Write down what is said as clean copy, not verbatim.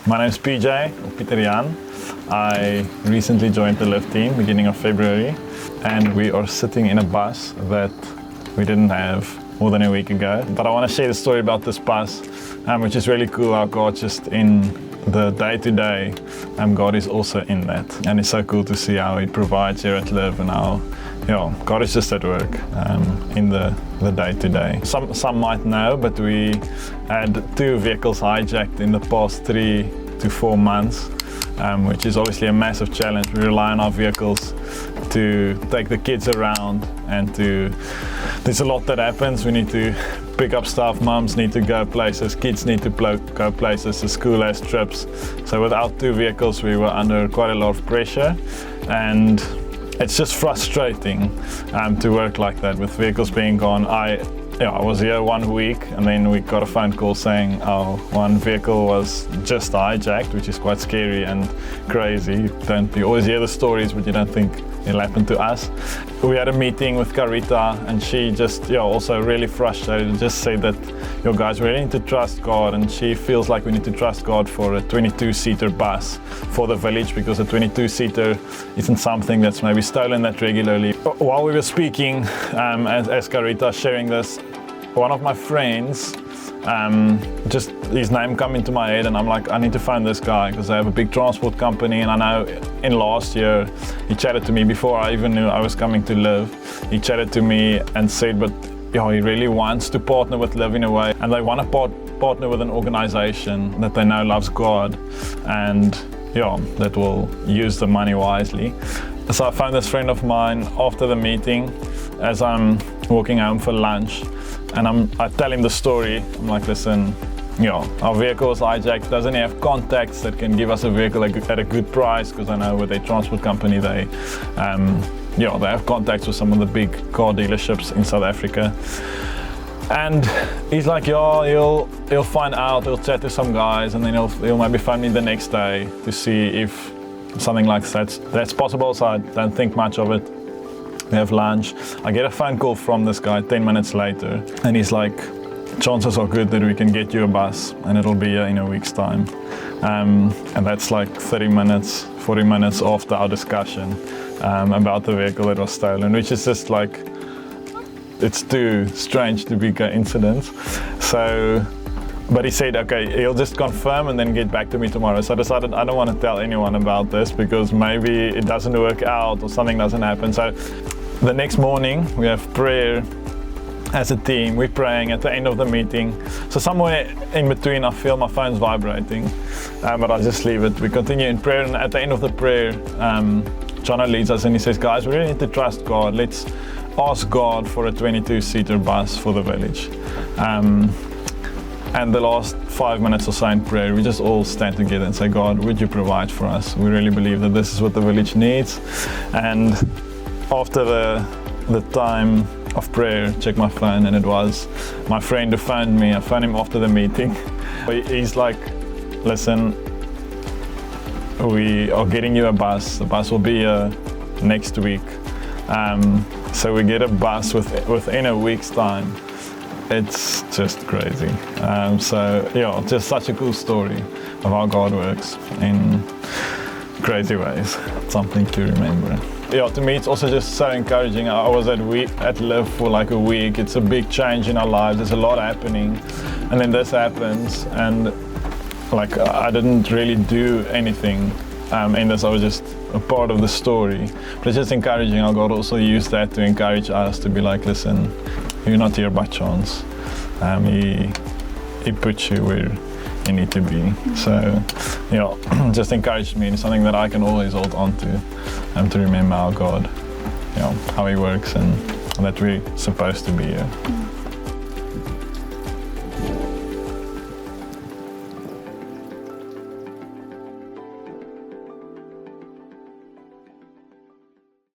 My name is PJ, or Peter Jan. I recently joined the lift team beginning of February, and we are sitting in a bus that we didn't have more than a week ago. But I want to share the story about this bus, which is really cool how God just in the day-to-day, God is also in that. And it's so cool to see how He provides here at Live and how God is just at work in the day-to-day. Some might know, but we had 2 vehicles hijacked in the past 3 to 4 months, which is obviously a massive challenge. We rely on our vehicles to take the kids around, and there's a lot that happens. We need to pick up stuff, mums need to go places, kids need to go places, the school has trips. So without 2 vehicles, we were under quite a lot of pressure, and it's just frustrating to work like that with vehicles being gone. I was here 1 week, and then we got a phone call saying our 1 vehicle was just hijacked, which is quite scary and crazy. You always hear the stories, but you don't think it'll happen to us. We had a meeting with Carita, and she just also really frustrated, just said that guys, we really need to trust God, and she feels like we need to trust God for a 22-seater bus for the village, because a 22-seater isn't something that's maybe stolen that regularly. While we were speaking, as Carita sharing this, one of my friends, just his name come into my head, and I'm like, I need to find this guy because I have a big transport company, and I know in last year he chatted to me before I even knew I was coming to Live. He chatted to me and said, but he really wants to partner with Live in a way, and they want to partner with an organization that they know loves God and that will use the money wisely. So I found this friend of mine after the meeting as I'm walking home for lunch, and I tell him the story. I'm like, listen, our vehicle is hijacked, doesn't have contacts that can give us a vehicle at a good price, because I know with a transport company they have contacts with some of the big car dealerships in South Africa. And he's like, he'll find out, he'll chat to some guys, and then he'll maybe phone me the next day to see if something like that's possible. So I don't think much of it. We have lunch. I get a phone call from this guy 10 minutes later, and he's like, chances are good that we can get you a bus, and it'll be here in a week's time. And that's like 30 minutes, 40 minutes after our discussion about the vehicle that was stolen, which is just like, it's too strange to be a coincidence. But he said, okay, he'll just confirm and then get back to me tomorrow. So I decided I don't want to tell anyone about this, because maybe it doesn't work out or something doesn't happen. So the next morning we have prayer as a team. We're praying at the end of the meeting. So somewhere in between I feel my phone's vibrating, but I just leave it. We continue in prayer, and at the end of the prayer, Jono leads us and he says, guys, we really need to trust God. Let's ask God for a 22-seater bus for the village. And the last 5 minutes or so in prayer, we just all stand together and say, God, would you provide for us? We really believe that this is what the village needs. And after the time of prayer, check my phone, and it was my friend who phoned me. I phoned him after the meeting. He's like, listen, we are getting you a bus. The bus will be here next week. So we get a bus within a week's time. It's just crazy. Just such a cool story of how God works in crazy ways. Something to remember. To me, it's also just so encouraging. I was at Live for like a week. It's a big change in our lives. There's a lot happening, and then this happens, and like I didn't really do anything in this. I was just a part of the story. But it's just encouraging how God also used that to encourage us to be like, listen, you're not here by chance. He put you where you need to be. So, just encouraged me. It's something that I can always hold on to remember how God, how He works, and that we're supposed to be here.